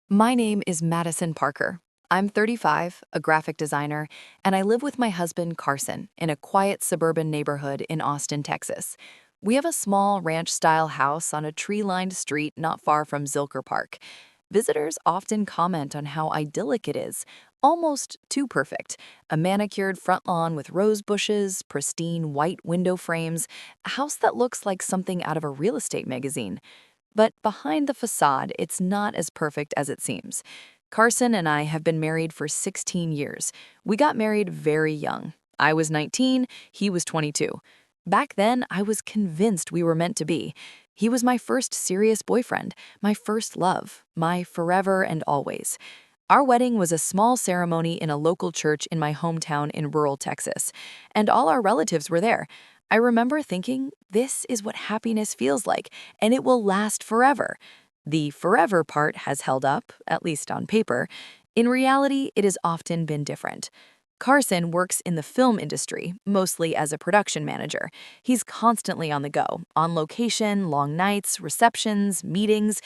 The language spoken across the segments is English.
My name is Madison Parker. I'm 35, a graphic designer, and I live with my husband Carson in a quiet suburban neighborhood in Austin, Texas. We have a small ranch-style house on a tree-lined street not far from Zilker Park. Visitors often comment on how idyllic it is, almost too perfect. A manicured front lawn with rose bushes, pristine white window frames, a house that looks like something out of a real estate magazine. But behind the facade, it's not as perfect as it seems. Carson and I have been married for 16 years. We got married very young. I was 19, he was 22. Back then, I was convinced we were meant to be. He was my first serious boyfriend, my first love, my forever and always. Our wedding was a small ceremony in a local church in my hometown in rural Texas, and all our relatives were there. I remember thinking, this is what happiness feels like, and it will last forever. The forever part has held up, at least on paper. In reality, it has often been different. Carson works in the film industry, mostly as a production manager. He's constantly on the go, on location, long nights, receptions, meetings.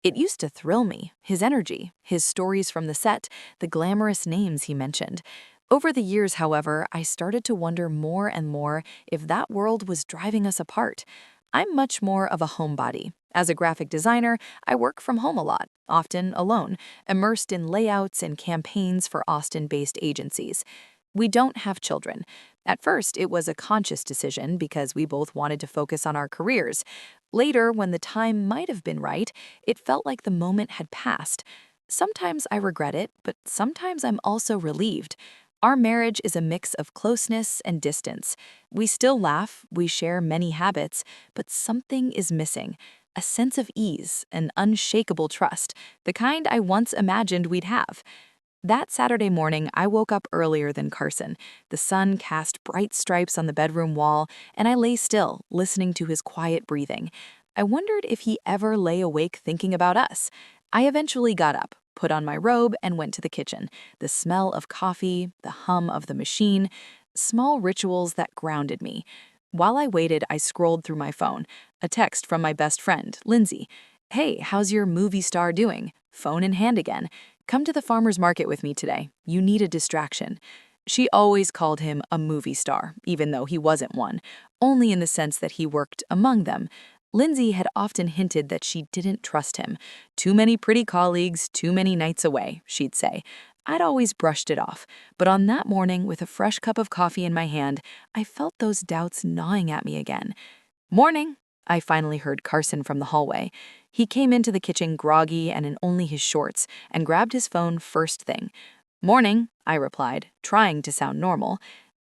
It used to thrill me, his energy, his stories from the set, the glamorous names he mentioned. Over the years, however, I started to wonder more and more if that world was driving us apart. I'm much more of a homebody. As a graphic designer, I work from home a lot, often alone, immersed in layouts and campaigns for Austin-based agencies. We don't have children. At first, it was a conscious decision because we both wanted to focus on our careers. Later, when the time might have been right, it felt like the moment had passed. Sometimes I regret it, but sometimes I'm also relieved. Our marriage is a mix of closeness and distance. We still laugh, we share many habits, but something is missing. A sense of ease, an unshakable trust, the kind I once imagined we'd have. That Saturday morning, I woke up earlier than Carson. The sun cast bright stripes on the bedroom wall, and I lay still, listening to his quiet breathing. I wondered if he ever lay awake thinking about us. I eventually got up, put on my robe, and went to the kitchen. The smell of coffee, the hum of the machine, small rituals that grounded me. While I waited, I scrolled through my phone. A text from my best friend, Lindsay. "Hey, how's your movie star doing? Phone in hand again. Come to the farmer's market with me today. You need a distraction." She always called him a movie star, even though he wasn't one, only in the sense that he worked among them. Lindsay had often hinted that she didn't trust him. Too many pretty colleagues, too many nights away, she'd say. I'd always brushed it off, but on that morning, with a fresh cup of coffee in my hand, I felt those doubts gnawing at me again. "Morning," I finally heard Carson from the hallway. He came into the kitchen groggy and in only his shorts, and grabbed his phone first thing. "Morning," I replied, trying to sound normal.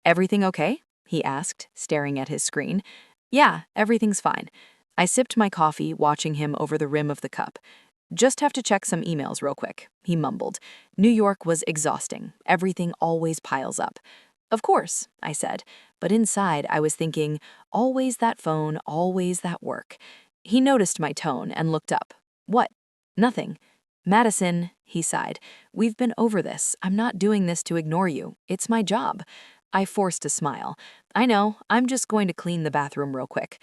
"Everything okay?" he asked, staring at his screen. "Yeah, everything's fine." I sipped my coffee, watching him over the rim of the cup. "Just have to check some emails real quick," he mumbled. New York was exhausting. Everything always piles up. "Of course," I said, but inside I was thinking, always that phone, always that work. He noticed my tone and looked up. "What?" "Nothing." "Madison," he sighed, "we've been over this. I'm not doing this to ignore you. It's my job." I forced a smile. "I know, I'm just going to clean the bathroom real quick."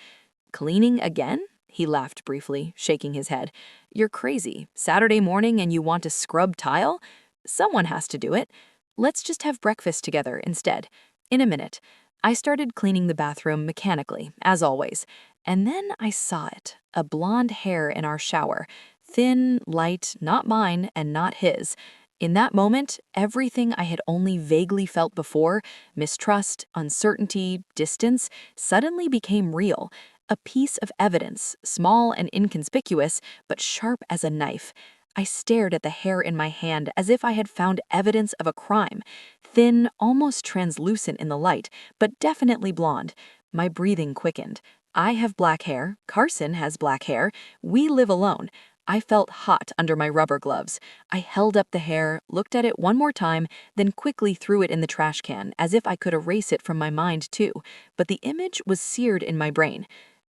"Cleaning again?" He laughed briefly, shaking his head. "You're crazy. Saturday morning and you want to scrub tile? Someone has to do it. Let's just have breakfast together instead." In a minute, I started cleaning the bathroom mechanically, as always. And then I saw it, a blonde hair in our shower. Thin, light, not mine and not his. In that moment, everything I had only vaguely felt before, mistrust, uncertainty, distance, suddenly became real. A piece of evidence, small and inconspicuous, but sharp as a knife. I stared at the hair in my hand as if I had found evidence of a crime. Thin, almost translucent in the light, but definitely blonde. My breathing quickened. I have black hair, Carson has black hair, we live alone. I felt hot under my rubber gloves. I held up the hair, looked at it one more time, then quickly threw it in the trash can, as if I could erase it from my mind too. But the image was seared in my brain.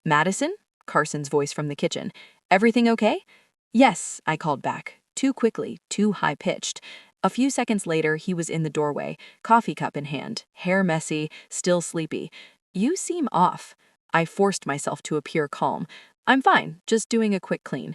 "Madison?" Carson's voice from the kitchen. "Everything okay?" "Yes," I called back, too quickly, too high-pitched. A few seconds later, he was in the doorway, coffee cup in hand, hair messy, still sleepy. "You seem off." I forced myself to appear calm. "I'm fine, just doing a quick clean."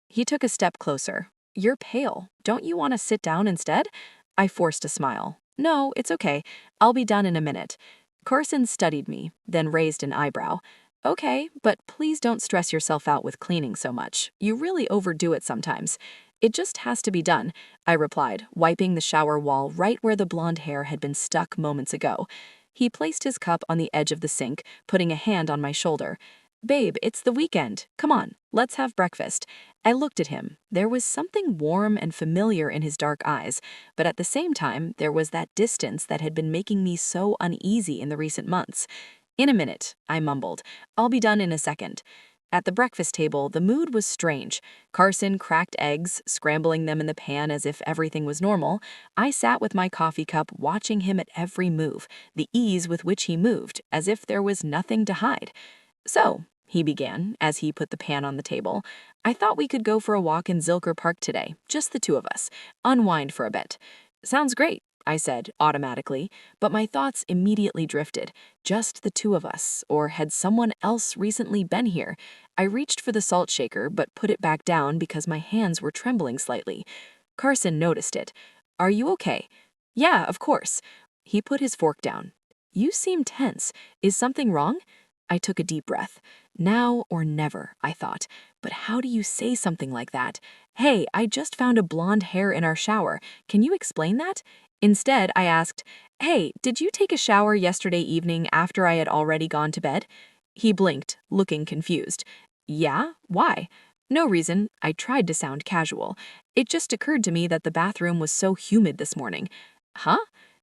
He took a step closer. You're pale. Don't you want to sit down instead? I forced a smile. No, it's okay. I'll be done in a minute. Carson studied me, then raised an eyebrow. Okay, but please don't stress yourself out with cleaning so much. You really overdo it sometimes. It just has to be done, I replied, wiping the shower wall right where the blonde hair had been stuck moments ago. He placed his cup on the edge of the sink, putting a hand on my shoulder. Babe, it's the weekend. Come on, let's have breakfast. I looked at him. There was something warm and familiar in his dark eyes, but at the same time, there was that distance that had been making me so uneasy in the recent months. In a minute, I mumbled. I'll be done in a second. At the breakfast table, the mood was strange. Carson cracked eggs, scrambling them in the pan as if everything was normal. I sat with my coffee cup, watching him at every move, the ease with which he moved, as if there was nothing to hide. So, he began, as he put the pan on the table, I thought we could go for a walk in Zilker Park today, just the two of us, unwind for a bit. Sounds great, I said, automatically, but my thoughts immediately drifted. Just the two of us, or had someone else recently been here? I reached for the salt shaker, but put it back down because my hands were trembling slightly. Carson noticed it. Are you okay? Yeah, of course. He put his fork down. You seem tense. Is something wrong? I took a deep breath. Now or never, I thought. But how do you say something like that? Hey, I just found a blonde hair in our shower. Can you explain that? Instead, I asked, Hey, did you take a shower yesterday evening after I had already gone to bed? He blinked, looking confused. Yeah? Why? No reason. I tried to sound casual. It just occurred to me that the bathroom was so humid this morning. Huh?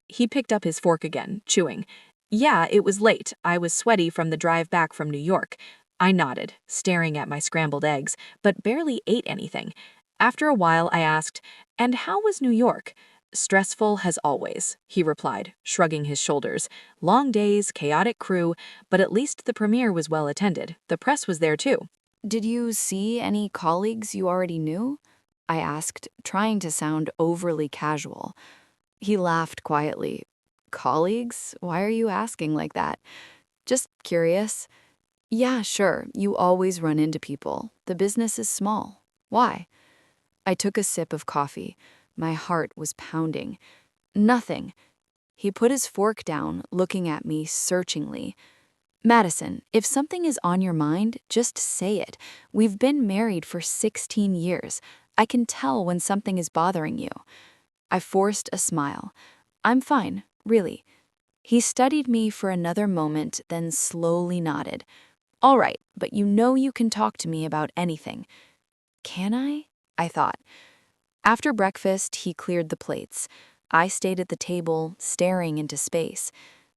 He picked up his fork again, chewing. Yeah, it was late. I was sweaty from the drive back from New York. I nodded, staring at my scrambled eggs, but barely ate anything. After a while, I asked, And how was New York? Stressful as always, he replied, shrugging his shoulders. Long days, chaotic crew, but at least the premiere was well attended. The press was there too. Did you see any colleagues you already knew? I asked, trying to sound overly casual. He laughed quietly. Colleagues? Why are you asking like that? Just curious. Yeah, sure, you always run into people. The business is small. Why? I took a sip of coffee. My heart was pounding. Nothing. He put his fork down, looking at me searchingly. Madison, if something is on your mind, just say it. We've been married for 16 years. I can tell when something is bothering you. I forced a smile. I'm fine, really. He studied me for another moment, then slowly nodded. All right, but you know you can talk to me about anything. Can I? I thought. After breakfast, he cleared the plates. I stayed at the table, staring into space.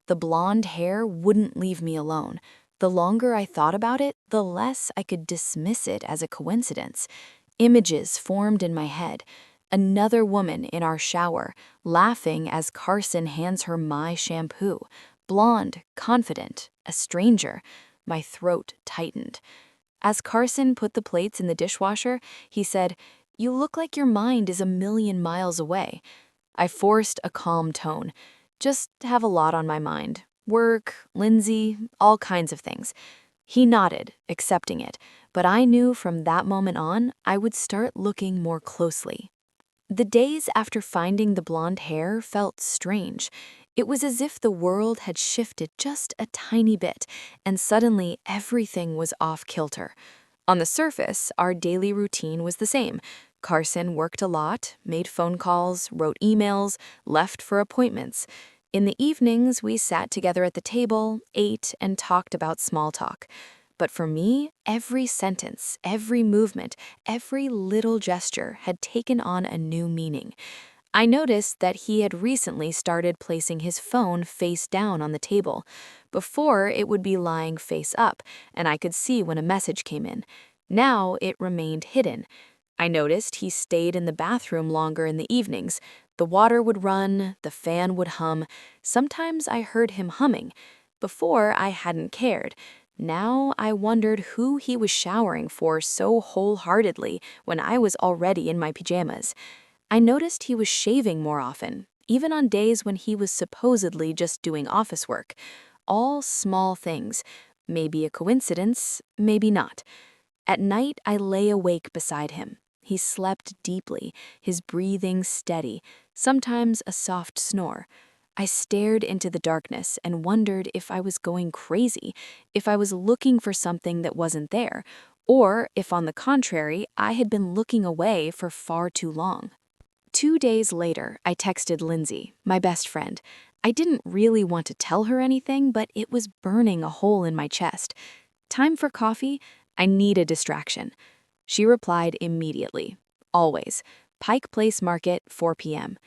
The blonde hair wouldn't leave me alone. The longer I thought about it, the less I could dismiss it as a coincidence. Images formed in my head. Another woman in our shower, laughing as Carson hands her my shampoo. Blonde, confident, a stranger. My throat tightened. As Carson put the plates in the dishwasher, he said, You look like your mind is a million miles away. I forced a calm tone. Just have a lot on my mind. Work, Lindsay, all kinds of things. He nodded, accepting it, but I knew from that moment on I would start looking more closely. The days after finding the blonde hair felt strange. It was as if the world had shifted just a tiny bit, and suddenly everything was off kilter. On the surface, our daily routine was the same. Carson worked a lot, made phone calls, wrote emails, left for appointments. In the evenings, we sat together at the table, ate, and talked about small talk. But for me, every sentence, every movement, every little gesture had taken on a new meaning. I noticed that he had recently started placing his phone face down on the table. Before, it would be lying face up, and I could see when a message came in. Now, it remained hidden. I noticed he stayed in the bathroom longer in the evenings. The water would run, the fan would hum. Sometimes I heard him humming. Before, I hadn't cared. Now I wondered who he was showering for so wholeheartedly when I was already in my pajamas. I noticed he was shaving more often, even on days when he was supposedly just doing office work. All small things. Maybe a coincidence, maybe not. At night, I lay awake beside him. He slept deeply, his breathing steady, sometimes a soft snore. I stared into the darkness and wondered if I was going crazy, if I was looking for something that wasn't there, or if, on the contrary, I had been looking away for far too long. 2 days later, I texted Lindsay, my best friend. I didn't really want to tell her anything, but it was burning a hole in my chest. Time for coffee? I need a distraction. She replied immediately. Always. Pike Place Market, 4 p.m.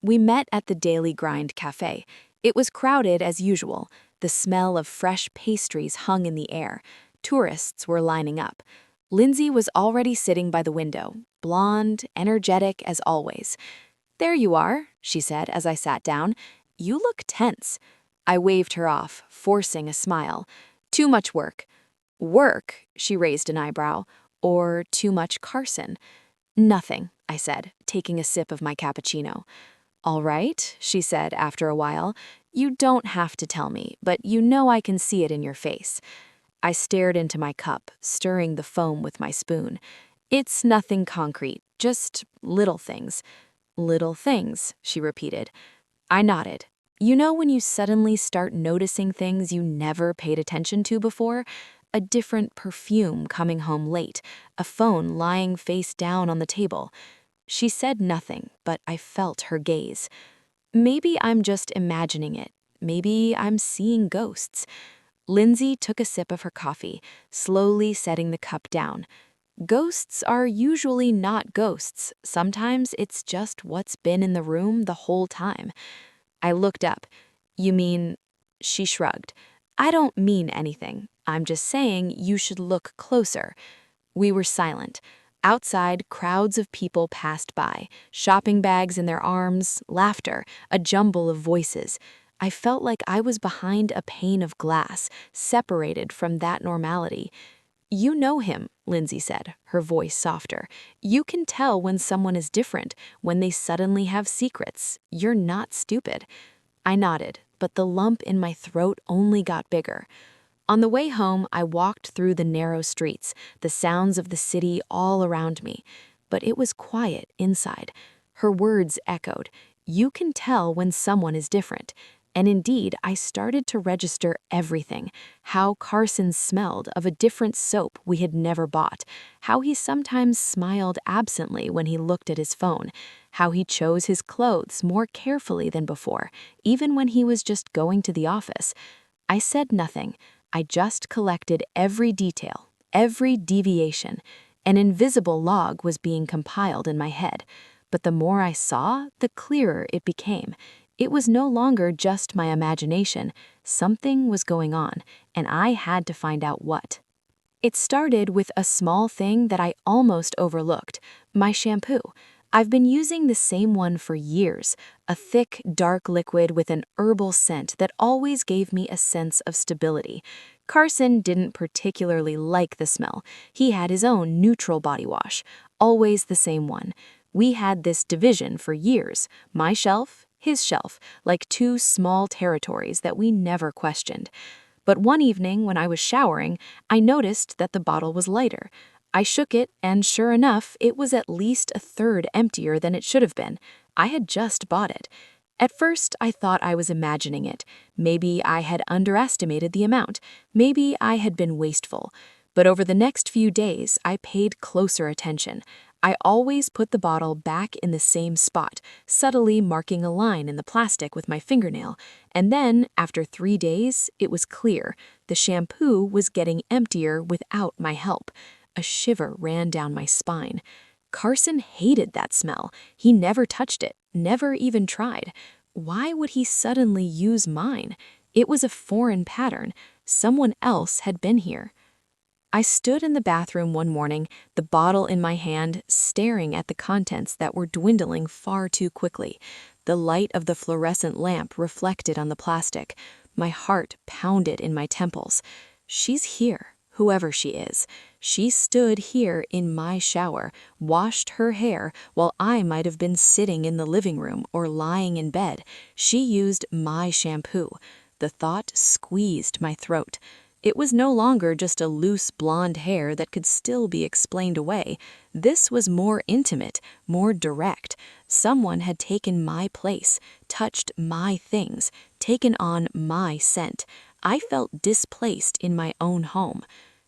We met at the Daily Grind Cafe. It was crowded as usual. The smell of fresh pastries hung in the air. Tourists were lining up. Lindsay was already sitting by the window, blonde, energetic as always. "There you are," she said as I sat down. "You look tense." I waved her off, forcing a smile. "Too much work." "Work?" She raised an eyebrow. "Or too much Carson?" "Nothing," I said, taking a sip of my cappuccino. "All right," she said after a while. "You don't have to tell me, but you know I can see it in your face." I stared into my cup, stirring the foam with my spoon. "It's nothing concrete, just little things." "Little things," she repeated. I nodded. "You know when you suddenly start noticing things you never paid attention to before? A different perfume coming home late, a phone lying face down on the table." She said nothing, but I felt her gaze. Maybe I'm just imagining it. Maybe I'm seeing ghosts. Lindsay took a sip of her coffee, slowly setting the cup down. Ghosts are usually not ghosts. Sometimes it's just what's been in the room the whole time. I looked up. "You mean—" She shrugged. "I don't mean anything. I'm just saying you should look closer." We were silent. Outside, crowds of people passed by, shopping bags in their arms, laughter, a jumble of voices. I felt like I was behind a pane of glass, separated from that normality. "You know him," Lindsay said, her voice softer. "You can tell when someone is different, when they suddenly have secrets. You're not stupid." I nodded, but the lump in my throat only got bigger. On the way home, I walked through the narrow streets, the sounds of the city all around me. But it was quiet inside. Her words echoed. You can tell when someone is different. And indeed, I started to register everything. How Carson smelled of a different soap we had never bought. How he sometimes smiled absently when he looked at his phone. How he chose his clothes more carefully than before, even when he was just going to the office. I said nothing. I just collected every detail, every deviation. An invisible log was being compiled in my head. But the more I saw, the clearer it became. It was no longer just my imagination. Something was going on, and I had to find out what. It started with a small thing that I almost overlooked, my shampoo. I've been using the same one for years, a thick, dark liquid with an herbal scent that always gave me a sense of stability. Carson didn't particularly like the smell. He had his own neutral body wash, always the same one. We had this division for years, my shelf, his shelf, like two small territories that we never questioned. But one evening when I was showering, I noticed that the bottle was lighter. I shook it, and sure enough, it was at least a third emptier than it should have been. I had just bought it. At first, I thought I was imagining it. Maybe I had underestimated the amount. Maybe I had been wasteful. But over the next few days, I paid closer attention. I always put the bottle back in the same spot, subtly marking a line in the plastic with my fingernail. And then, after 3 days, it was clear. The shampoo was getting emptier without my help. A shiver ran down my spine. Carson hated that smell. He never touched it, never even tried. Why would he suddenly use mine? It was a foreign pattern. Someone else had been here. I stood in the bathroom one morning, the bottle in my hand, staring at the contents that were dwindling far too quickly. The light of the fluorescent lamp reflected on the plastic. My heart pounded in my temples. She's here, whoever she is. She stood here in my shower, washed her hair while I might have been sitting in the living room or lying in bed. She used my shampoo. The thought squeezed my throat. It was no longer just a loose blonde hair that could still be explained away. This was more intimate, more direct. Someone had taken my place, touched my things, taken on my scent. I felt displaced in my own home.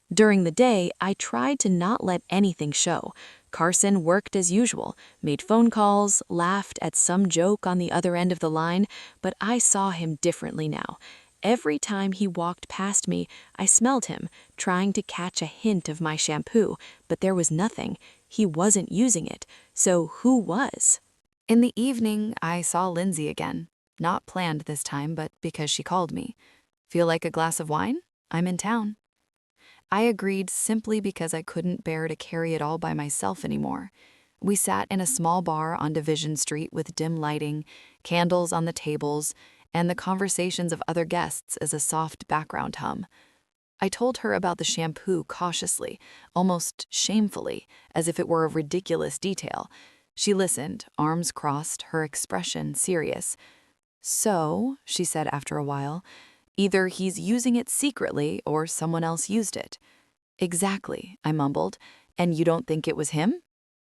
During the day, I tried to not let anything show. Carson worked as usual, made phone calls, laughed at some joke on the other end of the line, but I saw him differently now. Every time he walked past me, I smelled him, trying to catch a hint of my shampoo, but there was nothing. He wasn't using it, so who was? In the evening, I saw Lindsay again. Not planned this time, but because she called me. Feel like a glass of wine? I'm in town. I agreed simply because I couldn't bear to carry it all by myself anymore. We sat in a small bar on Division Street with dim lighting, candles on the tables, and the conversations of other guests as a soft background hum. I told her about the shampoo cautiously, almost shamefully, as if it were a ridiculous detail. She listened, arms crossed, her expression serious. "So," she said after a while, "either he's using it secretly or someone else used it." "Exactly," I mumbled. "And you don't think it was him?"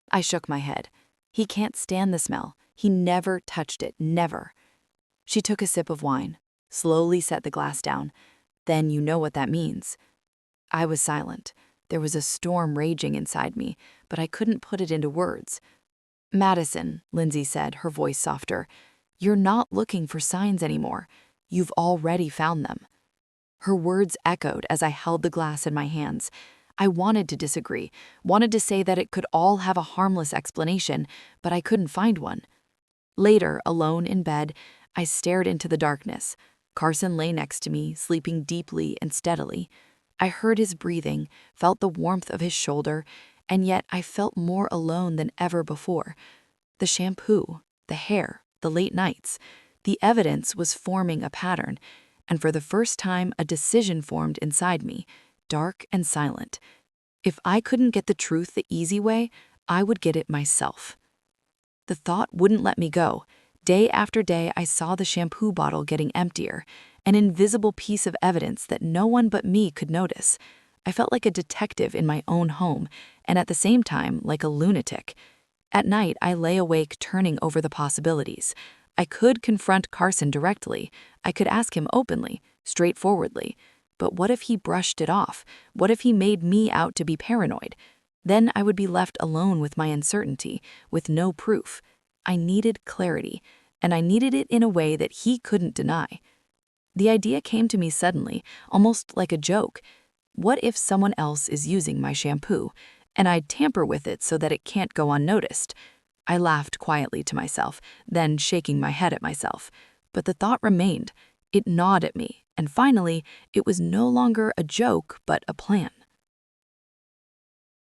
I shook my head. "He can't stand the smell. He never touched it, never." She took a sip of wine, slowly set the glass down. "Then you know what that means." I was silent. There was a storm raging inside me, but I couldn't put it into words. "Madison," Lindsay said, her voice softer, "you're not looking for signs anymore. You've already found them." Her words echoed as I held the glass in my hands. I wanted to disagree, wanted to say that it could all have a harmless explanation, but I couldn't find one. Later, alone in bed, I stared into the darkness. Carson lay next to me, sleeping deeply and steadily. I heard his breathing, felt the warmth of his shoulder, and yet I felt more alone than ever before. The shampoo, the hair, the late nights, the evidence was forming a pattern, and for the first time a decision formed inside me, dark and silent. If I couldn't get the truth the easy way, I would get it myself. The thought wouldn't let me go. Day after day, I saw the shampoo bottle getting emptier, an invisible piece of evidence that no one but me could notice. I felt like a detective in my own home, and at the same time, like a lunatic. At night, I lay awake turning over the possibilities. I could confront Carson directly. I could ask him openly, straightforwardly. But what if he brushed it off? What if he made me out to be paranoid? Then I would be left alone with my uncertainty, with no proof. I needed clarity, and I needed it in a way that he couldn't deny. The idea came to me suddenly, almost like a joke. What if someone else is using my shampoo, and I'd tamper with it so that it can't go unnoticed? I laughed quietly to myself, then shaking my head at myself. But the thought remained. It gnawed at me, and finally, it was no longer a joke, but a plan.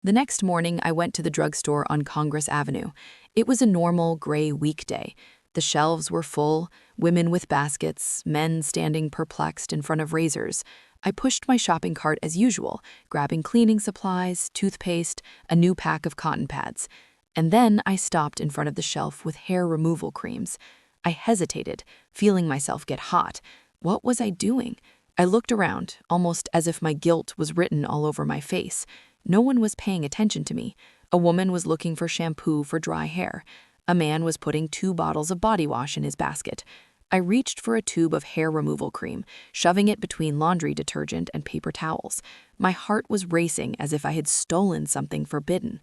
The next morning, I went to the drugstore on Congress Avenue. It was a normal, gray weekday. The shelves were full, women with baskets, men standing perplexed in front of razors. I pushed my shopping cart as usual, grabbing cleaning supplies, toothpaste, a new pack of cotton pads. And then I stopped in front of the shelf with hair removal creams. I hesitated, feeling myself get hot. What was I doing? I looked around, almost as if my guilt was written all over my face. No one was paying attention to me. A woman was looking for shampoo for dry hair. A man was putting 2 bottles of body wash in his basket. I reached for a tube of hair removal cream, shoving it between laundry detergent and paper towels. My heart was racing as if I had stolen something forbidden.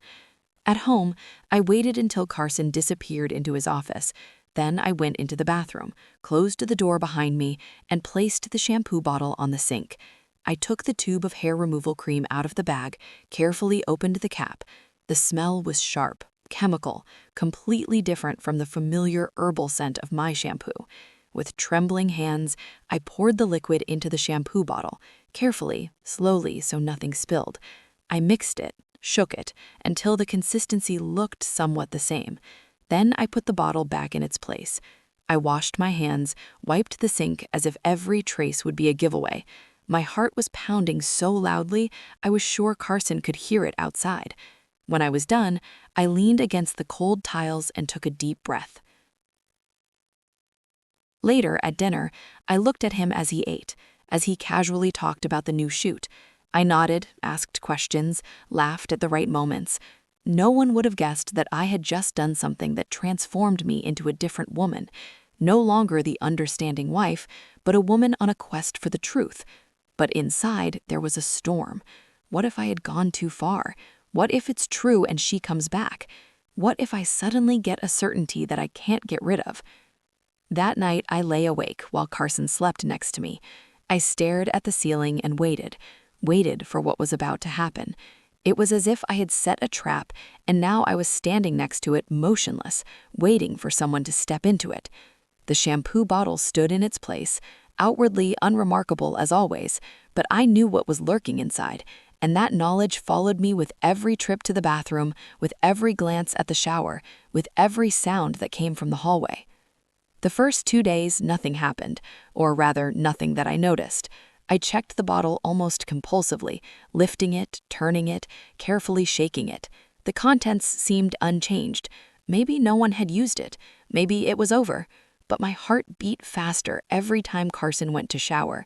At home, I waited until Carson disappeared into his office. Then I went into the bathroom, closed the door behind me, and placed the shampoo bottle on the sink. I took the tube of hair removal cream out of the bag, carefully opened the cap. The smell was sharp, chemical, completely different from the familiar herbal scent of my shampoo. With trembling hands, I poured the liquid into the shampoo bottle, carefully, slowly so nothing spilled. I mixed it, shook it, until the consistency looked somewhat the same. Then I put the bottle back in its place. I washed my hands, wiped the sink as if every trace would be a giveaway. My heart was pounding so loudly, I was sure Carson could hear it outside. When I was done, I leaned against the cold tiles and took a deep breath. Later, at dinner, I looked at him as he ate. as he casually talked about the new shoot. I nodded, asked questions, laughed at the right moments. No one would have guessed that I had just done something that transformed me into a different woman. No longer the understanding wife, but a woman on a quest for the truth. But inside, there was a storm. What if I had gone too far? What if it's true and she comes back? What if I suddenly get a certainty that I can't get rid of? That night, I lay awake while Carson slept next to me. I stared at the ceiling and waited for what was about to happen. It was as if I had set a trap, and now I was standing next to it motionless, waiting for someone to step into it. The shampoo bottle stood in its place, outwardly unremarkable as always, but I knew what was lurking inside, and that knowledge followed me with every trip to the bathroom, with every glance at the shower, with every sound that came from the hallway. The first 2 days, nothing happened, or rather, nothing that I noticed. I checked the bottle almost compulsively, lifting it, turning it, carefully shaking it. The contents seemed unchanged. Maybe no one had used it. Maybe it was over. But my heart beat faster every time Carson went to shower.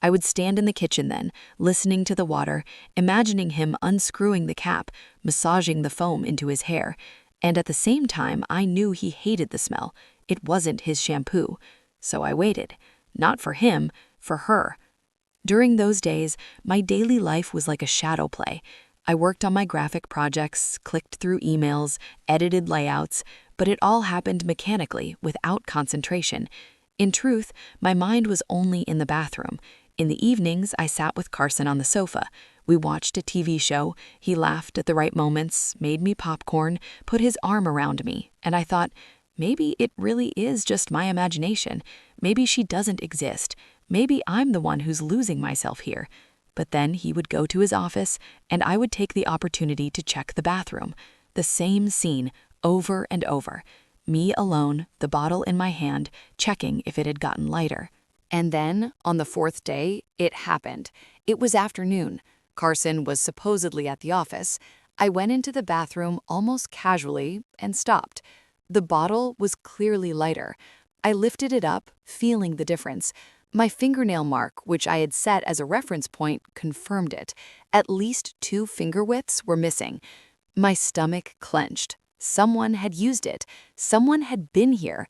I would stand in the kitchen then, listening to the water, imagining him unscrewing the cap, massaging the foam into his hair. And at the same time, I knew he hated the smell. It wasn't his shampoo. So I waited. Not for him, for her. During those days, my daily life was like a shadow play. I worked on my graphic projects, clicked through emails, edited layouts, but it all happened mechanically, without concentration. In truth, my mind was only in the bathroom. In the evenings, I sat with Carson on the sofa. We watched a TV show, he laughed at the right moments, made me popcorn, put his arm around me, and I thought, maybe it really is just my imagination. Maybe she doesn't exist. Maybe I'm the one who's losing myself here. But then he would go to his office, and I would take the opportunity to check the bathroom. The same scene, over and over. Me alone, the bottle in my hand, checking if it had gotten lighter. And then, on the 4th day, it happened. It was afternoon. Carson was supposedly at the office. I went into the bathroom almost casually and stopped. The bottle was clearly lighter. I lifted it up, feeling the difference. My fingernail mark, which I had set as a reference point, confirmed it. At least 2 finger widths were missing. My stomach clenched. Someone had used it. Someone had been here.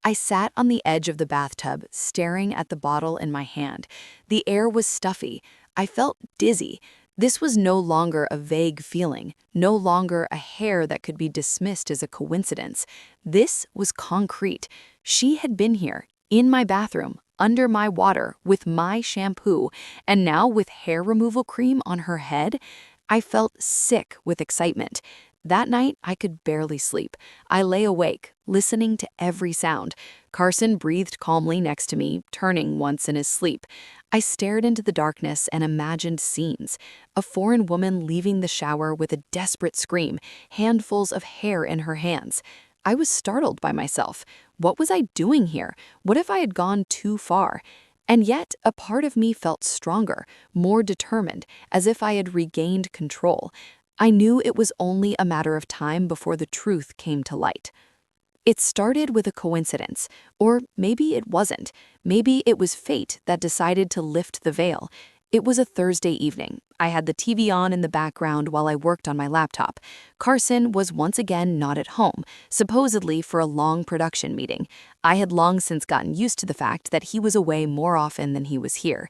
I sat on the edge of the bathtub, staring at the bottle in my hand. The air was stuffy. I felt dizzy. This was no longer a vague feeling, no longer a hair that could be dismissed as a coincidence. This was concrete. She had been here, in my bathroom, under my water, with my shampoo, and now with hair removal cream on her head. I felt sick with excitement. That night, I could barely sleep. I lay awake, listening to every sound. Carson breathed calmly next to me, turning once in his sleep. I stared into the darkness and imagined scenes. A foreign woman leaving the shower with a desperate scream, handfuls of hair in her hands. I was startled by myself. What was I doing here? What if I had gone too far? And yet, a part of me felt stronger, more determined, as if I had regained control. I knew it was only a matter of time before the truth came to light. It started with a coincidence, or maybe it wasn't. Maybe it was fate that decided to lift the veil. It was a Thursday evening. I had the TV on in the background while I worked on my laptop. Carson was once again not at home, supposedly for a long production meeting. I had long since gotten used to the fact that he was away more often than he was here.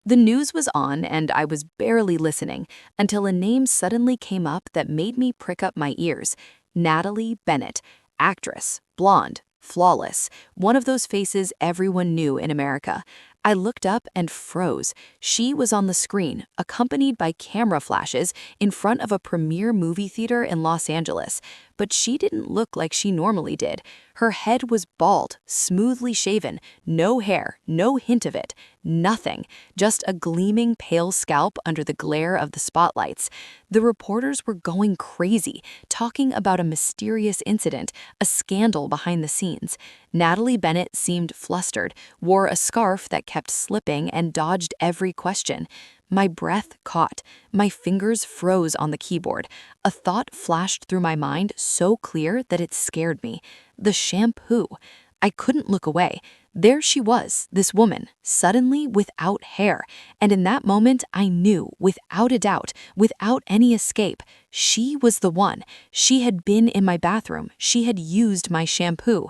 The news was on, and I was barely listening until a name suddenly came up that made me prick up my ears. Natalie Bennett, actress, blonde, flawless, one of those faces everyone knew in America. I looked up and froze. She was on the screen, accompanied by camera flashes in front of a premiere movie theater in Los Angeles. But she didn't look like she normally did. Her head was bald, smoothly shaven, no hair, no hint of it, nothing, just a gleaming pale scalp under the glare of the spotlights. The reporters were going crazy, talking about a mysterious incident, a scandal behind the scenes. Natalie Bennett seemed flustered, wore a scarf that kept slipping, and dodged every question. My breath caught. My fingers froze on the keyboard. A thought flashed through my mind so clear that it scared me. The shampoo. I couldn't look away. There she was, this woman, suddenly without hair. And in that moment, I knew, without a doubt, without any escape, she was the one. She had been in my bathroom. She had used my shampoo.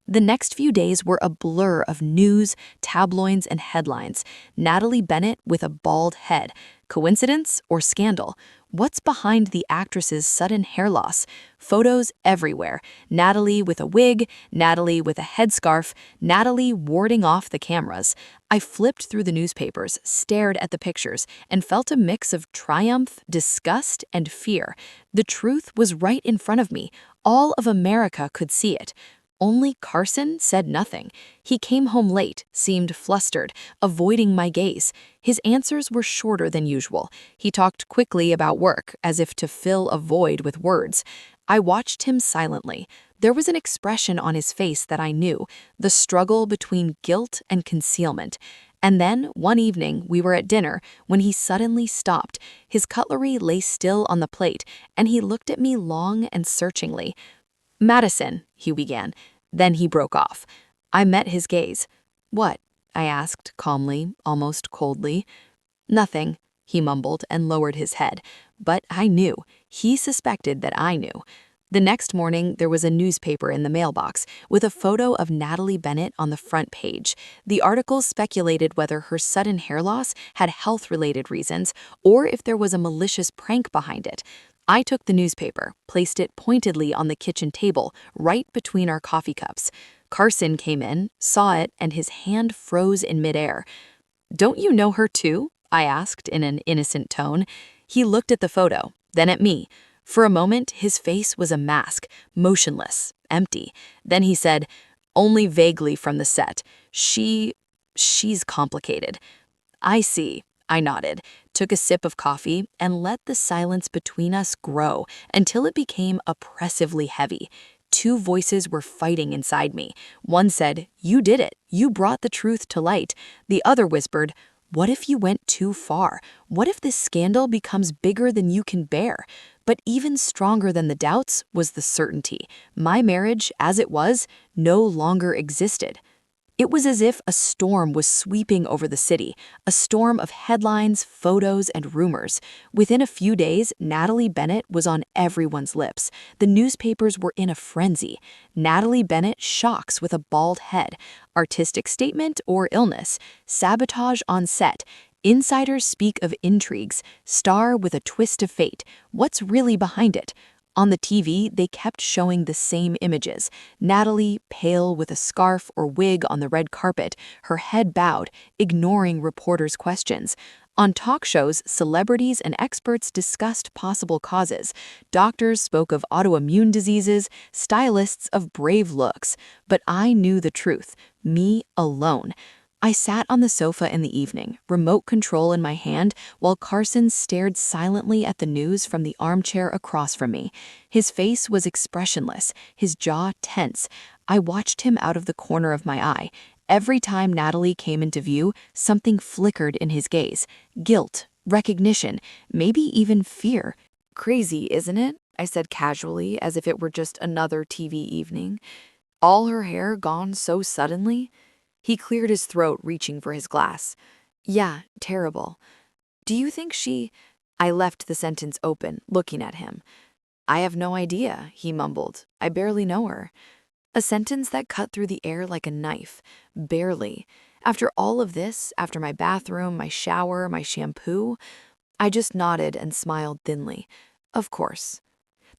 The next few days were a blur of news, tabloids, and headlines. Natalie Bennett with a bald head. Coincidence or scandal? What's behind the actress's sudden hair loss? Photos everywhere. Natalie with a wig, Natalie with a headscarf, Natalie warding off the cameras. I flipped through the newspapers, stared at the pictures, and felt a mix of triumph, disgust, and fear. The truth was right in front of me. All of America could see it. Only Carson said nothing. He came home late, seemed flustered, avoiding my gaze. His answers were shorter than usual. He talked quickly about work, as if to fill a void with words. I watched him silently. There was an expression on his face that I knew, the struggle between guilt and concealment. And then, one evening, we were at dinner when he suddenly stopped. His cutlery lay still on the plate, and he looked at me long and searchingly. "Madison," he began. Then he broke off. I met his gaze. "What?" I asked, calmly, almost coldly. "Nothing," he mumbled and lowered his head. But I knew. He suspected that I knew. The next morning, there was a newspaper in the mailbox with a photo of Natalie Bennett on the front page. The article speculated whether her sudden hair loss had health-related reasons or if there was a malicious prank behind it. I took the newspaper, placed it pointedly on the kitchen table, right between our coffee cups. Carson came in, saw it, and his hand froze in midair. "Don't you know her too?" I asked in an innocent tone. He looked at the photo, then at me. For a moment, his face was a mask, motionless, empty. Then he said, "Only vaguely from the set. She's complicated." "I see." I nodded, took a sip of coffee, and let the silence between us grow until it became oppressively heavy. Two voices were fighting inside me. One said, "You did it. You brought the truth to light." The other whispered, "What if you went too far? What if this scandal becomes bigger than you can bear?" But even stronger than the doubts was the certainty. My marriage, as it was, no longer existed. It was as if a storm was sweeping over the city, a storm of headlines, photos, and rumors. Within a few days, Natalie Bennett was on everyone's lips. The newspapers were in a frenzy. Natalie Bennett shocks with a bald head, artistic statement or illness, sabotage on set. Insiders speak of intrigues, star with a twist of fate. What's really behind it? On the TV, they kept showing the same images. Natalie, pale with a scarf or wig on the red carpet, her head bowed, ignoring reporters' questions. On talk shows, celebrities and experts discussed possible causes. Doctors spoke of autoimmune diseases, stylists of brave looks. But I knew the truth, me alone. I sat on the sofa in the evening, remote control in my hand, while Carson stared silently at the news from the armchair across from me. His face was expressionless, his jaw tense. I watched him out of the corner of my eye. Every time Natalie came into view, something flickered in his gaze. Guilt, recognition, maybe even fear. "Crazy, isn't it?" I said casually, as if it were just another TV evening. "All her hair gone so suddenly?" He cleared his throat, reaching for his glass. "Yeah, terrible. Do you think she—" I left the sentence open, looking at him. "I have no idea," he mumbled. "I barely know her." A sentence that cut through the air like a knife. Barely. After all of this, after my bathroom, my shower, my shampoo, I just nodded and smiled thinly. Of course.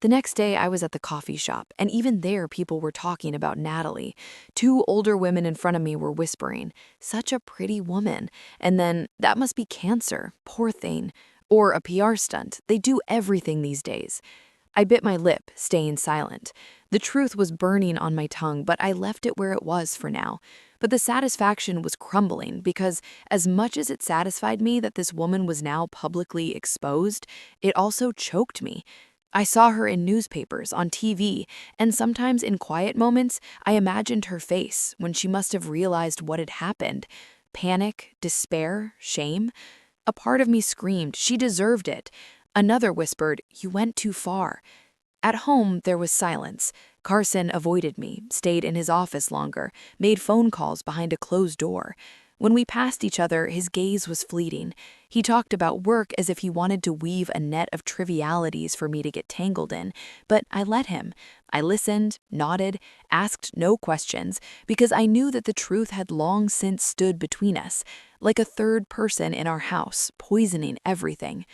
The next day, I was at the coffee shop, and even there people were talking about Natalie. Two older women in front of me were whispering, "Such a pretty woman." And then, "That must be cancer, poor thing." Or a PR stunt. They do everything these days. I bit my lip, staying silent. The truth was burning on my tongue, but I left it where it was for now. But the satisfaction was crumbling because, as much as it satisfied me that this woman was now publicly exposed, it also choked me. I saw her in newspapers, on TV, and sometimes in quiet moments, I imagined her face when she must have realized what had happened. Panic, despair, shame. A part of me screamed, she deserved it. Another whispered, you went too far. At home, there was silence. Carson avoided me, stayed in his office longer, made phone calls behind a closed door. When we passed each other, his gaze was fleeting. He talked about work as if he wanted to weave a net of trivialities for me to get tangled in, but I let him. I listened, nodded, asked no questions, because I knew that the truth had long since stood between us, like a third person in our house, poisoning everything.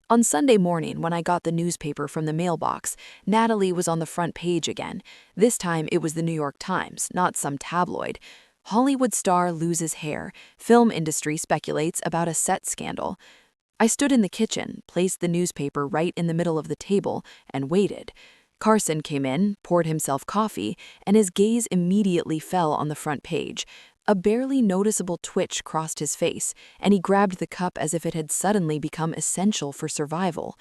On Sunday morning, when I got the newspaper from the mailbox, Natalie was on the front page again. This time it was the New York Times, not some tabloid. Hollywood star loses hair. Film industry speculates about a set scandal. I stood in the kitchen, placed the newspaper right in the middle of the table, and waited. Carson came in, poured himself coffee, and his gaze immediately fell on the front page. A barely noticeable twitch crossed his face, and he grabbed the cup as if it had suddenly become essential for survival.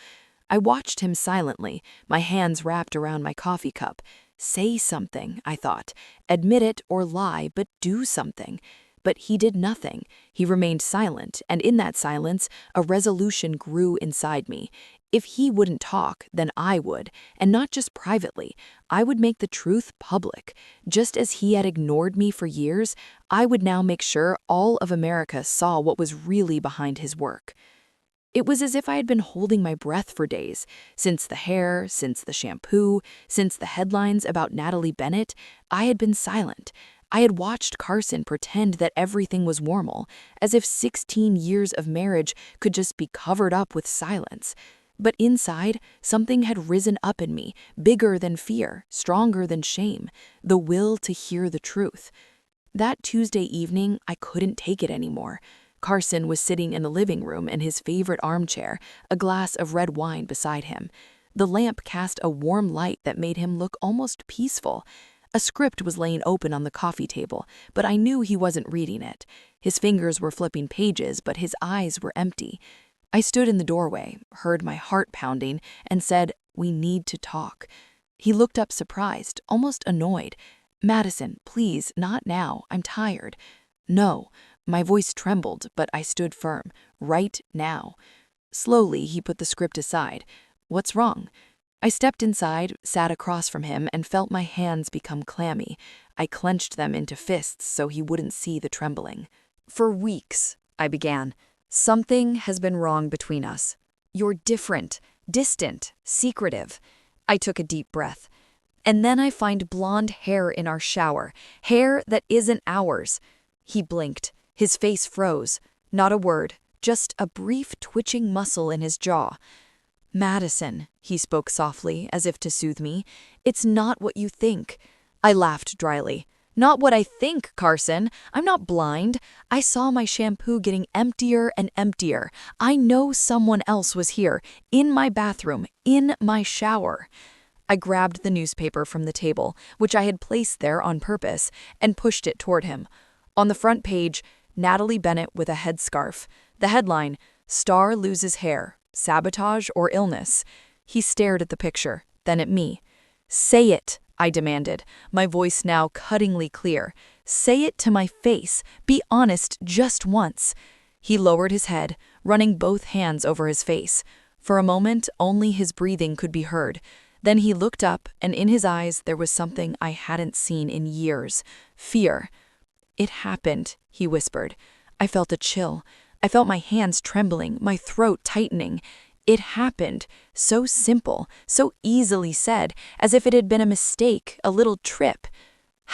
I watched him silently, my hands wrapped around my coffee cup. Say something, I thought. Admit it or lie, but do something. But he did nothing. He remained silent, and in that silence, a resolution grew inside me. If he wouldn't talk, then I would, and not just privately. I would make the truth public. Just as he had ignored me for years, I would now make sure all of America saw what was really behind his work. It was as if I had been holding my breath for days. Since the hair, since the shampoo, since the headlines about Natalie Bennett, I had been silent. I had watched Carson pretend that everything was normal, as if 16 years of marriage could just be covered up with silence. But inside, something had risen up in me, bigger than fear, stronger than shame, the will to hear the truth. That Tuesday evening, I couldn't take it anymore. Carson was sitting in the living room in his favorite armchair, a glass of red wine beside him. The lamp cast a warm light that made him look almost peaceful. A script was laying open on the coffee table, but I knew he wasn't reading it. His fingers were flipping pages, but his eyes were empty. I stood in the doorway, heard my heart pounding, and said, "We need to talk." He looked up surprised, almost annoyed. "Madison, please, not now. I'm tired." "No." My voice trembled, but I stood firm. "Right now." Slowly, he put the script aside. "What's wrong?" I stepped inside, sat across from him, and felt my hands become clammy. I clenched them into fists so he wouldn't see the trembling. "For weeks," I began, "something has been wrong between us. You're different, distant, secretive." I took a deep breath. "And then I find blonde hair in our shower, hair that isn't ours." He blinked. His face froze. Not a word, just a brief twitching muscle in his jaw. "Madison," he spoke softly, as if to soothe me, "it's not what you think." I laughed dryly. "Not what I think, Carson. I'm not blind. I saw my shampoo getting emptier and emptier. I know someone else was here, in my bathroom, in my shower." I grabbed the newspaper from the table, which I had placed there on purpose, and pushed it toward him. On the front page, Natalie Bennett with a headscarf. The headline, "Star Loses Hair, Sabotage or Illness." He stared at the picture, then at me. "Say it," I demanded, my voice now cuttingly clear. "Say it to my face. Be honest just once." He lowered his head, running both hands over his face. For a moment, only his breathing could be heard. Then he looked up, and in his eyes there was something I hadn't seen in years. Fear. "It happened," he whispered. I felt a chill. I felt my hands trembling, my throat tightening. It happened. So simple, so easily said, as if it had been a mistake, a little trip.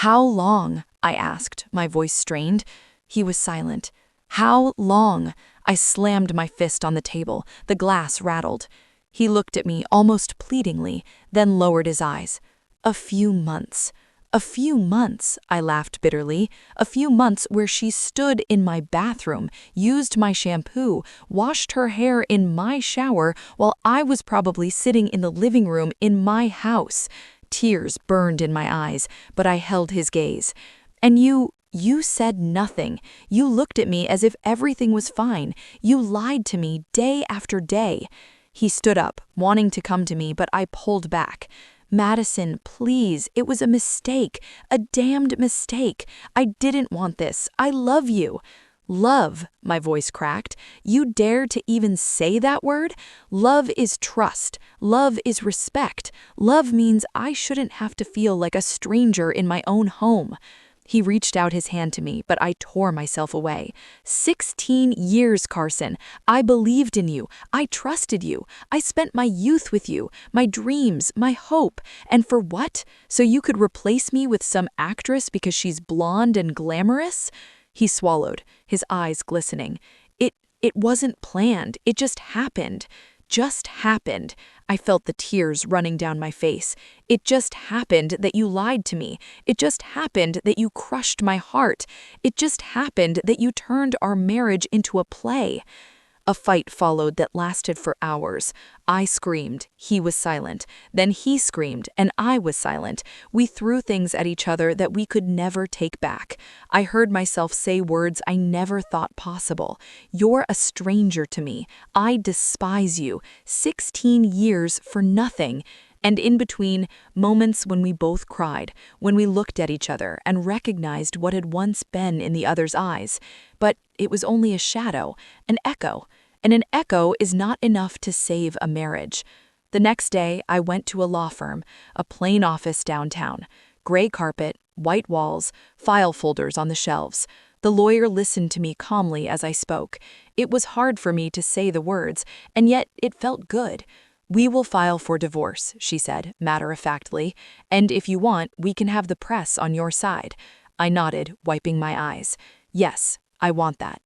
"How long?" I asked, my voice strained. He was silent. "How long?" I slammed my fist on the table. The glass rattled. He looked at me almost pleadingly, then lowered his eyes. "A few months." "A few months," I laughed bitterly. "A few months where she stood in my bathroom, used my shampoo, washed her hair in my shower while I was probably sitting in the living room in my house." Tears burned in my eyes, but I held his gaze. "And you said nothing. You looked at me as if everything was fine. You lied to me day after day." He stood up, wanting to come to me, but I pulled back. "Madison, please, it was a mistake, a damned mistake. I didn't want this. I love you." Love, my voice cracked. You dare to even say that word? Love is trust. Love is respect. Love means I shouldn't have to feel like a stranger in my own home. He reached out his hand to me, but I tore myself away. 16 years, Carson. I believed in you. I trusted you. I spent my youth with you, my dreams, my hope. And for what? So you could replace me with some actress because she's blonde and glamorous? He swallowed, his eyes glistening. It wasn't planned. It just happened. Just happened. I felt the tears running down my face. It just happened that you lied to me. It just happened that you crushed my heart. It just happened that you turned our marriage into a play. A fight followed that lasted for hours. I screamed, he was silent. Then he screamed, and I was silent. We threw things at each other that we could never take back. I heard myself say words I never thought possible. You're a stranger to me. I despise you. 16 years for nothing. And in between, moments when we both cried, when we looked at each other and recognized what had once been in the other's eyes. But it was only a shadow, an echo, and an echo is not enough to save a marriage. The next day, I went to a law firm, a plain office downtown. Gray carpet, white walls, file folders on the shelves. The lawyer listened to me calmly as I spoke. It was hard for me to say the words, and yet it felt good. "We will file for divorce," she said, matter-of-factly, "and if you want, we can have the press on your side." I nodded, wiping my eyes. Yes, I want that.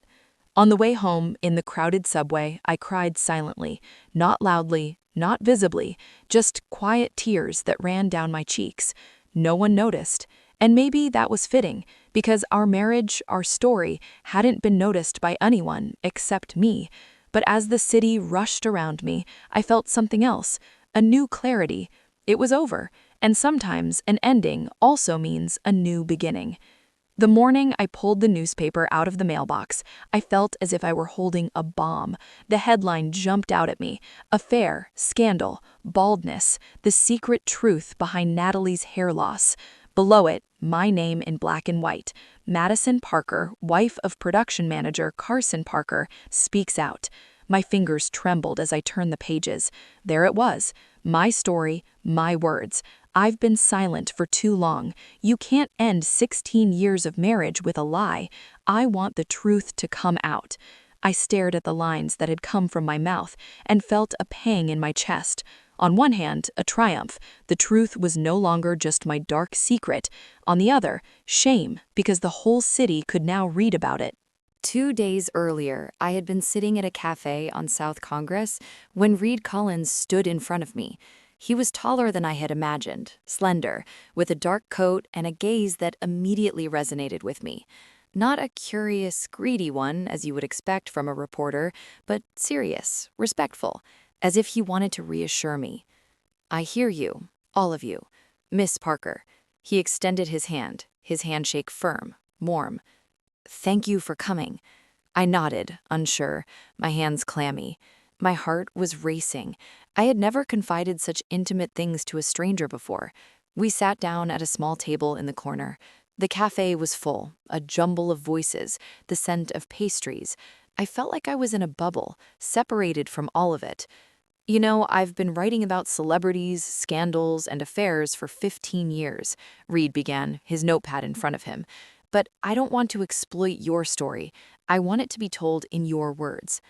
On the way home, in the crowded subway, I cried silently, not loudly, not visibly, just quiet tears that ran down my cheeks. No one noticed, and maybe that was fitting, because our marriage, our story, hadn't been noticed by anyone except me. But as the city rushed around me, I felt something else, a new clarity. It was over, and sometimes an ending also means a new beginning. The morning I pulled the newspaper out of the mailbox, I felt as if I were holding a bomb. The headline jumped out at me. Affair, scandal, baldness, the secret truth behind Natalie's hair loss. Below it, my name in black and white. Madison Parker, wife of production manager Carson Parker, speaks out. My fingers trembled as I turned the pages. There it was. My story, my words. I've been silent for too long. You can't end 16 years of marriage with a lie. I want the truth to come out. I stared at the lines that had come from my mouth and felt a pang in my chest. On one hand, a triumph. The truth was no longer just my dark secret. On the other, shame, because the whole city could now read about it. 2 days earlier, I had been sitting at a cafe on South Congress when Reed Collins stood in front of me. He was taller than I had imagined, slender, with a dark coat and a gaze that immediately resonated with me. Not a curious, greedy one, as you would expect from a reporter, but serious, respectful, as if he wanted to reassure me. "I hear you, all of you. Miss Parker." He extended his handshake firm, warm. "Thank you for coming." I nodded, unsure, my hands clammy. My heart was racing. I had never confided such intimate things to a stranger before. We sat down at a small table in the corner. The cafe was full, a jumble of voices, the scent of pastries. I felt like I was in a bubble, separated from all of it. "You know, I've been writing about celebrities, scandals, and affairs for 15 years, Reed began, his notepad in front of him. "But I don't want to exploit your story. I want it to be told in your words."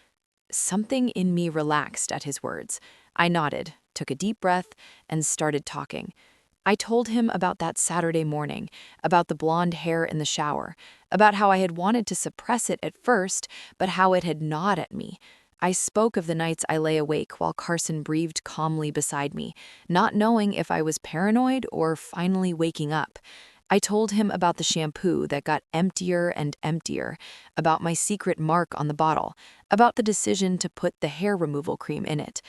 Something in me relaxed at his words. I nodded, took a deep breath, and started talking. I told him about that Saturday morning, about the blonde hair in the shower, about how I had wanted to suppress it at first, but how it had gnawed at me. I spoke of the nights I lay awake while Carson breathed calmly beside me, not knowing if I was paranoid or finally waking up. I told him about the shampoo that got emptier and emptier, about my secret mark on the bottle, about the decision to put the hair removal cream in it.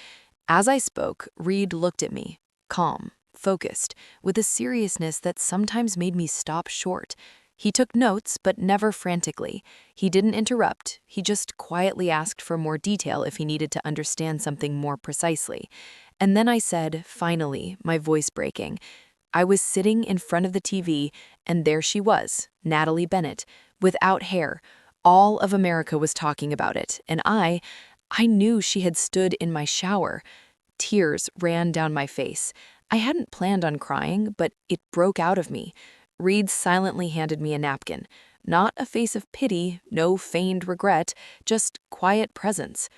As I spoke, Reed looked at me, calm, focused, with a seriousness that sometimes made me stop short. He took notes, but never frantically. He didn't interrupt. He just quietly asked for more detail if he needed to understand something more precisely. And then I said, finally, my voice breaking, I was sitting in front of the TV, and there she was, Natalie Bennett, without hair, All of America was talking about it, and I knew she had stood in my shower. Tears ran down my face. I hadn't planned on crying, but it broke out of me. Reed silently handed me a napkin. Not a face of pity, no feigned regret, just quiet presence.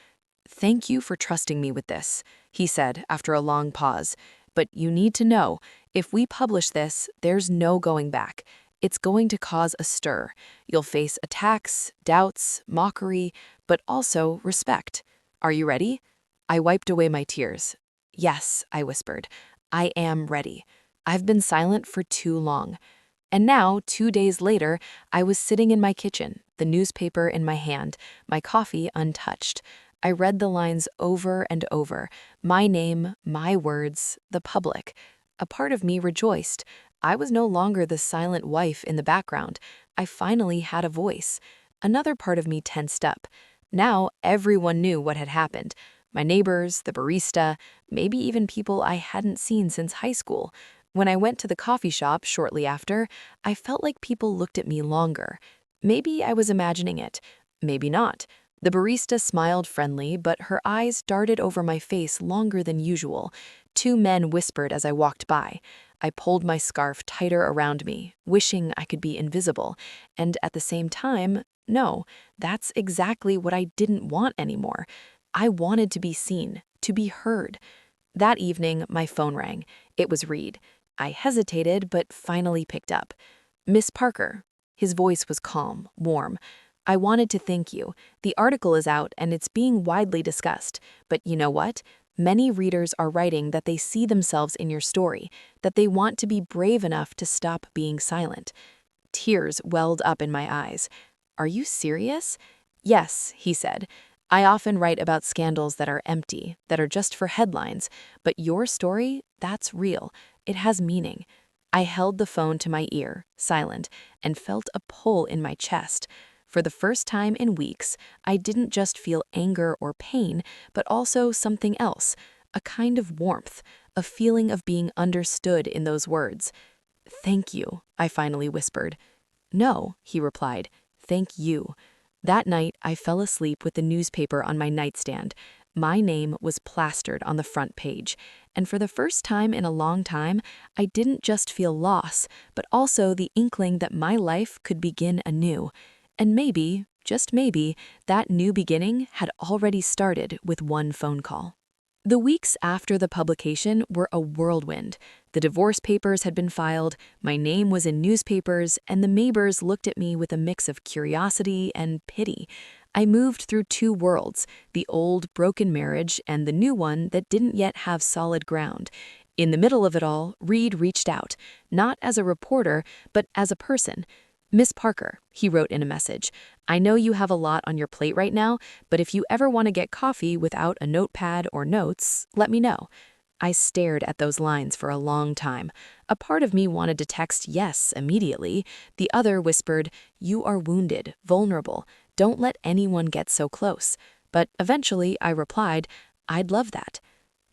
"Thank you for trusting me with this," he said after a long pause. "But you need to know, if we publish this, there's no going back. It's going to cause a stir. You'll face attacks, doubts, mockery, but also respect. Are you ready?" I wiped away my tears. "Yes," I whispered. "I am ready. I've been silent for too long." And now, 2 days later, I was sitting in my kitchen, the newspaper in my hand, my coffee untouched. I read the lines over and over. My name, my words, the public. A part of me rejoiced. I was no longer the silent wife in the background. I finally had a voice. Another part of me tensed up. Now everyone knew what had happened. My neighbors, the barista, maybe even people I hadn't seen since high school. When I went to the coffee shop shortly after, I felt like people looked at me longer. Maybe I was imagining it. Maybe not. The barista smiled friendly, but her eyes darted over my face longer than usual. Two men whispered as I walked by. I pulled my scarf tighter around me, wishing I could be invisible. And at the same time, no, that's exactly what I didn't want anymore. I wanted to be seen, to be heard. That evening, my phone rang. It was Reed. I hesitated, but finally picked up. "Miss Parker." His voice was calm, warm. "I wanted to thank you. The article is out and it's being widely discussed. But you know what? Many readers are writing that they see themselves in your story, that they want to be brave enough to stop being silent." Tears welled up in my eyes. "Are you serious?" "Yes," he said. "I often write about scandals that are empty, that are just for headlines. But your story, that's real. It has meaning." I held the phone to my ear, silent, and felt a pull in my chest. For the first time in weeks, I didn't just feel anger or pain, but also something else, a kind of warmth, a feeling of being understood in those words. "Thank you," I finally whispered. "No," he replied. "Thank you." That night, I fell asleep with the newspaper on my nightstand. My name was plastered on the front page. And for the first time in a long time, I didn't just feel loss, but also the inkling that my life could begin anew. And maybe, just maybe, that new beginning had already started with one phone call. The weeks after the publication were a whirlwind. The divorce papers had been filed, my name was in newspapers, and the neighbors looked at me with a mix of curiosity and pity. I moved through two worlds, the old broken marriage and the new one that didn't yet have solid ground. In the middle of it all, Reed reached out, not as a reporter, but as a person. "Miss Parker," he wrote in a message, "I know you have a lot on your plate right now, but if you ever want to get coffee without a notepad or notes, let me know." I stared at those lines for a long time. A part of me wanted to text yes immediately. The other whispered, "You are wounded, vulnerable. Don't let anyone get so close." But eventually I replied, "I'd love that."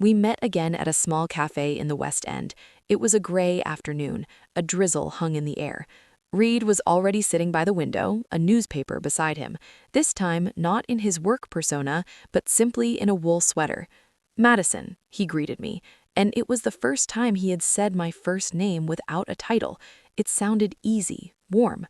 We met again at a small cafe in the West End. It was a gray afternoon. A drizzle hung in the air. Reed was already sitting by the window, a newspaper beside him, this time not in his work persona, but simply in a wool sweater. "Madison," he greeted me, and it was the first time he had said my first name without a title. It sounded easy, warm.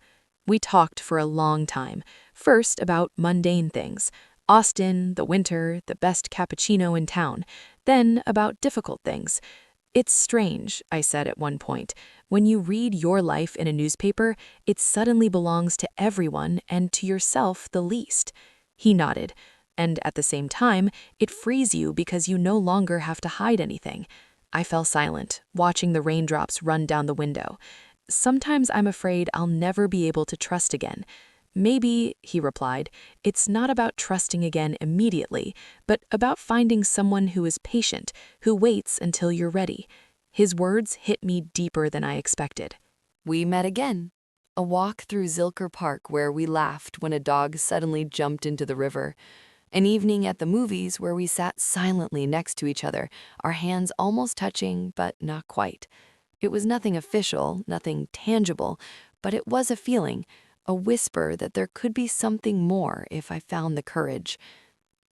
We talked for a long time, first about mundane things, Austin, the winter, the best cappuccino in town, then about difficult things. "It's strange," I said at one point. "When you read your life in a newspaper, it suddenly belongs to everyone and to yourself the least." He nodded. "And at the same time, it frees you because you no longer have to hide anything." I fell silent, watching the raindrops run down the window. "Sometimes I'm afraid I'll never be able to trust again." "Maybe," he replied, "it's not about trusting again immediately, but about finding someone who is patient, who waits until you're ready." His words hit me deeper than I expected. We met again. A walk through Zilker Park where we laughed when a dog suddenly jumped into the river. An evening at the movies where we sat silently next to each other, our hands almost touching, but not quite. It was nothing official, nothing tangible, but it was a feeling, a whisper that there could be something more if I found the courage.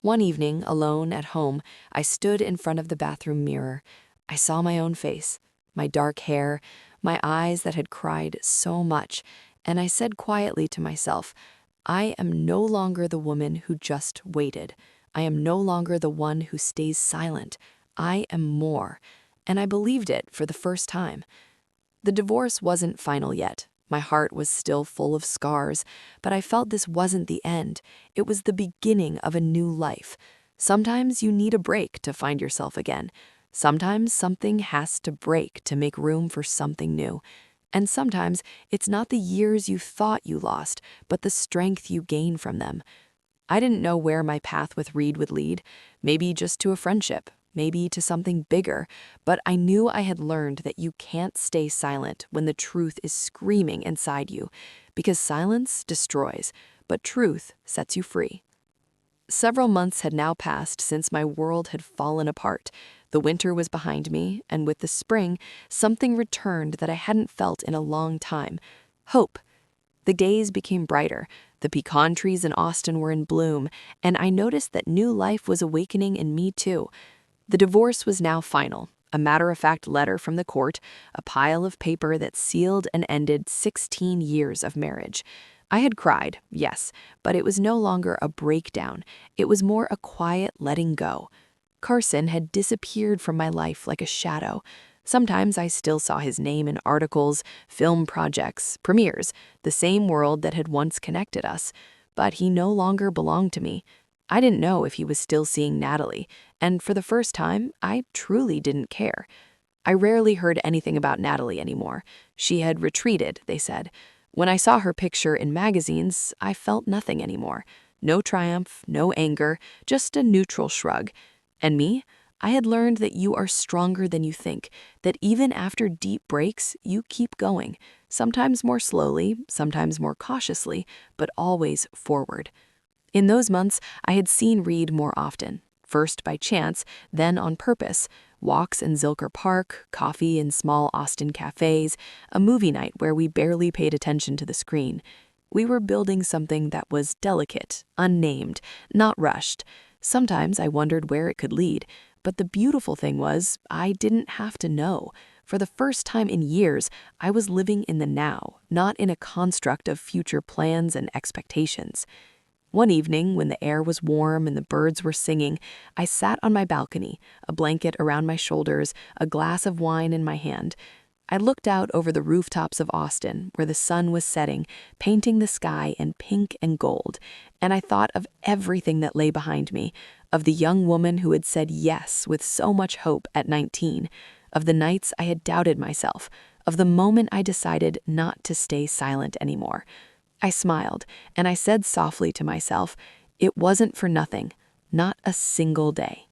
One evening, alone at home, I stood in front of the bathroom mirror. I saw my own face, my dark hair, my eyes that had cried so much, and I said quietly to myself, I am no longer the woman who just waited. I am no longer the one who stays silent. I am more. And I believed it for the first time. The divorce wasn't final yet. My heart was still full of scars, but I felt this wasn't the end. It was the beginning of a new life. Sometimes you need a break to find yourself again. Sometimes something has to break to make room for something new. And sometimes it's not the years you thought you lost, but the strength you gain from them. I didn't know where my path with Reed would lead, maybe just to a friendship, maybe to something bigger, but I knew I had learned that you can't stay silent when the truth is screaming inside you, because silence destroys, but truth sets you free. Several months had now passed since my world had fallen apart. The winter was behind me, and with the spring, something returned that I hadn't felt in a long time: hope. The days became brighter, the pecan trees in Austin were in bloom, and I noticed that new life was awakening in me too. The divorce was now final, a matter-of-fact letter from the court, a pile of paper that sealed and ended 16 years of marriage. I had cried, yes, but it was no longer a breakdown. It was more a quiet letting go. Carson had disappeared from my life like a shadow. Sometimes I still saw his name in articles, film projects, premieres, the same world that had once connected us. But he no longer belonged to me. I didn't know if he was still seeing Natalie, and for the first time, I truly didn't care. I rarely heard anything about Natalie anymore. She had retreated, they said. When I saw her picture in magazines, I felt nothing anymore. No triumph, no anger, just a neutral shrug. And me? I had learned that you are stronger than you think, that even after deep breaks, you keep going, sometimes more slowly, sometimes more cautiously, but always forward. In those months, I had seen Reed more often, first by chance, then on purpose. Walks in Zilker Park, coffee in small Austin cafes, a movie night where we barely paid attention to the screen. We were building something that was delicate, unnamed, not rushed. Sometimes I wondered where it could lead, but the beautiful thing was I didn't have to know. For the first time in years, I was living in the now, not in a construct of future plans and expectations. One evening, when the air was warm and the birds were singing, I sat on my balcony, a blanket around my shoulders, a glass of wine in my hand. I looked out over the rooftops of Austin, where the sun was setting, painting the sky in pink and gold, and I thought of everything that lay behind me, of the young woman who had said yes with so much hope at 19, of the nights I had doubted myself, of the moment I decided not to stay silent anymore. I smiled, and I said softly to myself, it wasn't for nothing, not a single day.